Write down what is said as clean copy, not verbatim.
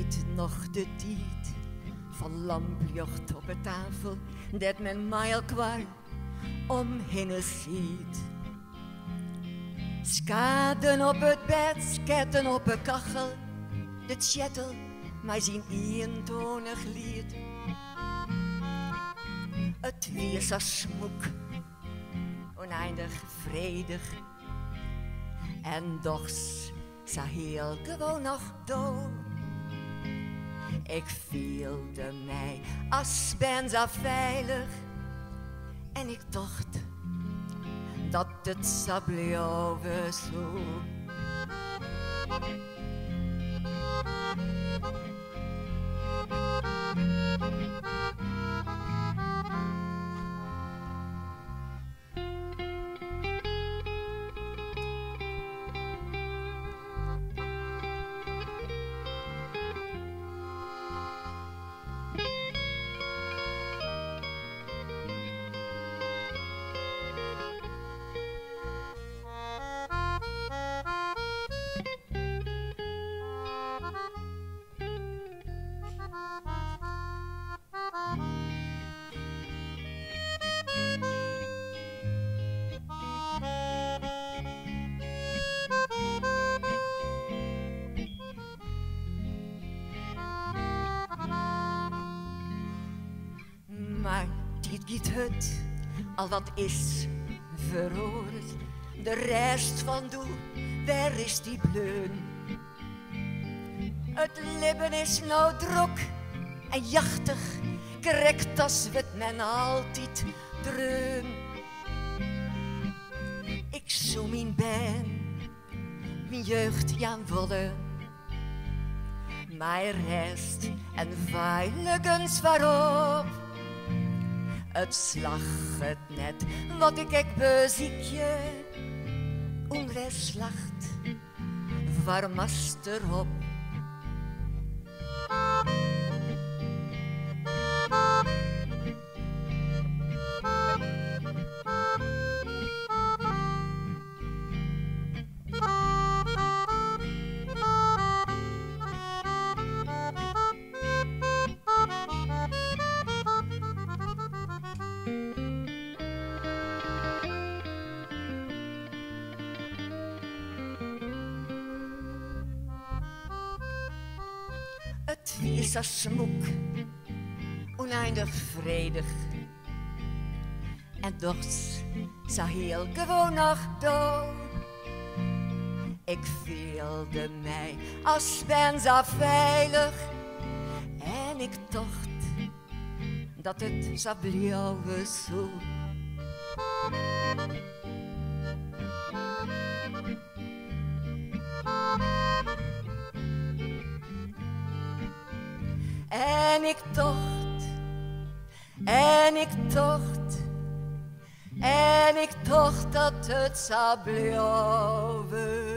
weet nog de tijd van lamplicht op de tafel, dat men mij kwam omheen ziet. Skaden op het bed, sketten op een kachel, de chattel, maar zijn eentonig lied. Het wees als smoek, oneindig vredig, en doch sa heel gewoon nog dood. Ik voelde mij als ben zo veilig, en ik dacht dat het zou blijven zo. Maar dit giet het, al wat is verhoord. De rest van doe, waar is die bleun? Het leven is nou druk en jachtig, correct als het men altijd dreun. Ik zoom in ben, mijn jeugd Jan volle, mijn rest en veiligens waarop. Het slag het net, wat ik beziekje, onrestslacht, warmaster op. Het wees als smoek, oneindig vredig. En doch zo heel gewoon nog dood. Ik voelde mij als ben zo veilig. En ik dacht dat het zou blijven zo. En ik dacht, en ik dacht, en ik dacht dat het zou blijven.